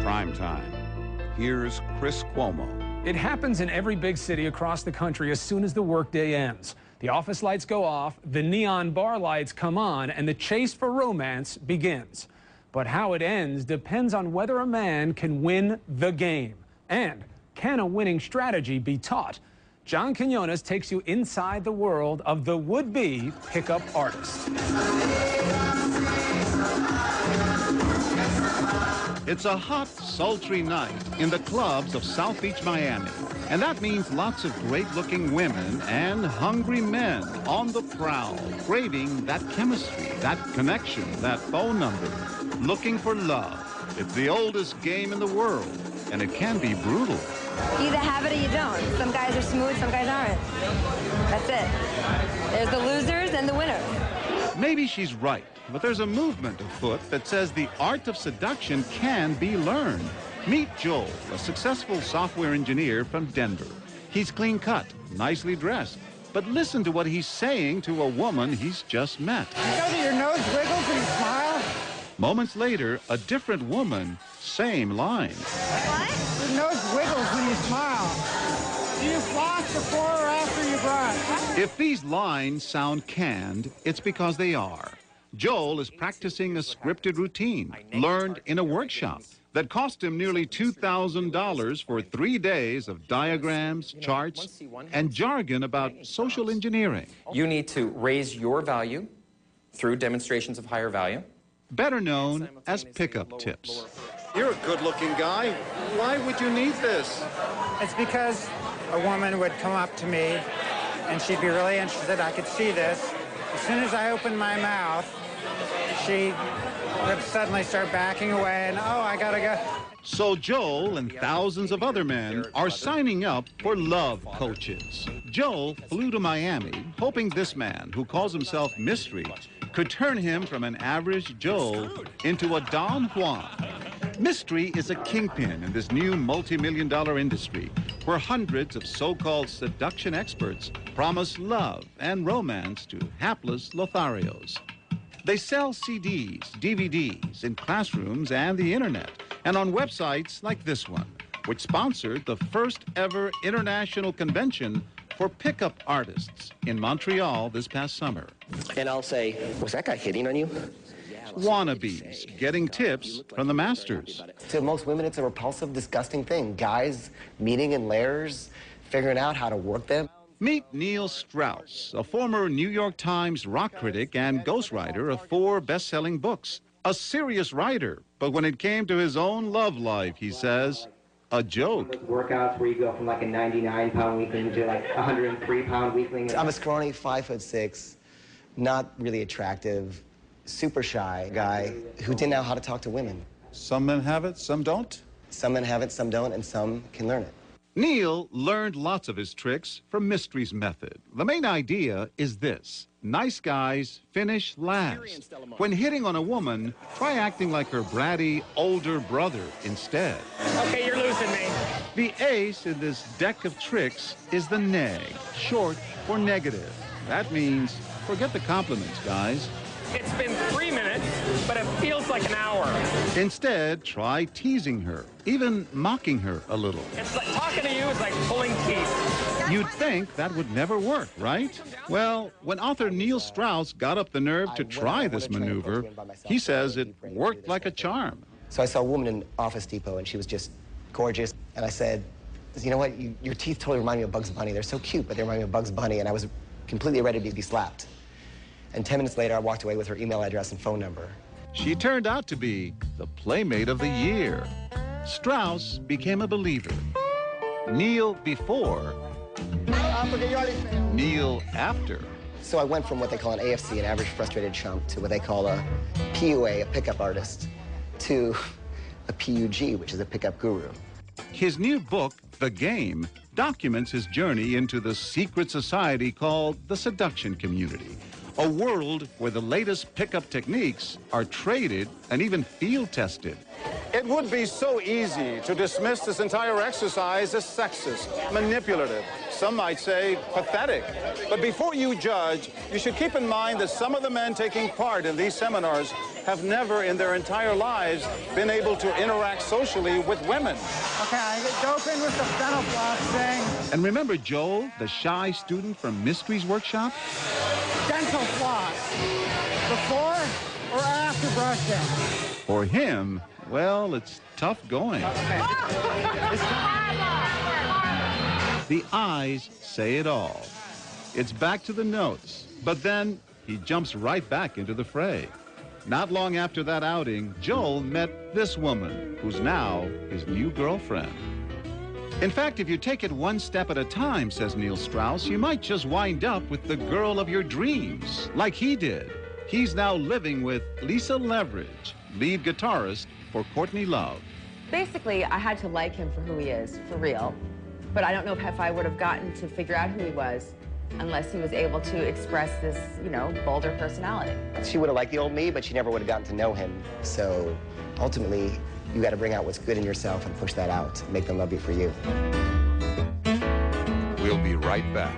Primetime. Here's Chris Cuomo. It happens in every big city across the country as soon as the workday ends. The office lights go off, the neon bar lights come on, and the chase for romance begins. But how it ends depends on whether a man can win the game. And can a winning strategy be taught? John Quinones takes you inside the world of the would-be pickup artist. It's a hot, sultry night in the clubs of South Beach, Miami. And that means lots of great-looking women and hungry men on the prowl, craving that chemistry, that connection, that phone number, looking for love. It's the oldest game in the world, and it can be brutal. You either have it or you don't. Some guys are smooth, some guys aren't. That's it. There's the losers and the winners. Maybe she's right, but there's a movement afoot that says the art of seduction can be learned. Meet Joel, a successful software engineer from Denver. He's clean-cut, nicely dressed, but listen to what he's saying to a woman he's just met. You know that your nose wiggles when you smile? Moments later, a different woman, same line. What? Your nose wiggles when you smile. Do you floss before or after you brush? If these lines sound canned, it's because they are. Joel is practicing a scripted routine learned in a workshop that cost him nearly $2,000 for 3 days of diagrams, charts, and jargon about social engineering. You need to raise your value through demonstrations of higher value. Better known as pickup tips. You're a good-looking guy. Why would you need this? It's because a woman would come up to me and she'd be really interested. I could see this. As soon as I opened my mouth, she would suddenly start backing away and, oh, I gotta go. So Joel and thousands of other men are signing up for love coaches. Joel flew to Miami, hoping this man, who calls himself Mystery, could turn him from an average Joel into a Don Juan. Mystery is a kingpin in this new multi-million-dollar industry where hundreds of so-called seduction experts promise love and romance to hapless Lotharios. They sell CDs, DVDs in classrooms and the internet, and on websites like this one, which sponsored the first ever international convention for pickup artists in Montreal this past summer. And I'll say, was that guy hitting on you? Wannabes getting tips from the masters. To most women, it's a repulsive, disgusting thing. Guys meeting in layers, figuring out how to work them. Meet Neil Strauss, a former New York Times rock critic and ghostwriter of 4 best-selling books. A serious writer, but when it came to his own love life, he says, a joke. Workouts where you go from like a 99-pound weakling to like a 103-pound weakling. I'm a scrawny 5'6", not really attractive, super shy guy who didn't know how to talk to women. Some men have it, some don't? Some men have it, some don't, and some can learn it. Neil learned lots of his tricks from Mystery's method. The main idea is this. Nice guys finish last. When hitting on a woman, try acting like her bratty older brother instead. Okay, you're losing me. The ace in this deck of tricks is the neg, short for negative. That means forget the compliments, guys. It's been 3 minutes, but it feels like an hour. Instead, try teasing her, even mocking her a little. It's like talking to you is like pulling teeth. You'd think that would never work, right? Well, when author Neil Strauss got up the nerve to try this maneuver, he says it worked like a charm. So I saw a woman in Office Depot, and she was just gorgeous. And I said, you know what, your teeth totally remind me of Bugs Bunny. They're so cute, but they remind me of Bugs Bunny. And I was completely ready to be slapped. And 10 minutes later, I walked away with her email address and phone number. She turned out to be the Playmate of the Year. Strauss became a believer. Neil before, Neil after. So I went from what they call an AFC, an average frustrated chump, to what they call a PUA, a pickup artist, to a PUG, which is a pickup guru. His new book, The Game, documents his journey into the secret society called the seduction community. A world where the latest pickup techniques are traded and even field tested. It would be so easy to dismiss this entire exercise as sexist, manipulative, some might say pathetic. But before you judge, you should keep in mind that some of the men taking part in these seminars have never in their entire lives been able to interact socially with women. Okay, I get doping with the fennel floss thing. And remember Joel, the shy student from Mystery's workshop? Dental floss. Before or after brushing? For him, well, it's tough going. The eyes say it all. It's back to the notes, but then he jumps right back into the fray. Not long after that outing, Joel met this woman, who's now his new girlfriend. In fact, if you take it one step at a time, says Neil Strauss, you might just wind up with the girl of your dreams, like he did. He's now living with Lisa Leverage, lead guitarist for Courtney Love. Basically, I had to like him for who he is, for real. But I don't know if I would have gotten to figure out who he was unless he was able to express this, you know, bolder personality. She would have liked the old me, but she never would have gotten to know him. So ultimately, you got to bring out what's good in yourself and push that out, make them love you for you. We'll be right back.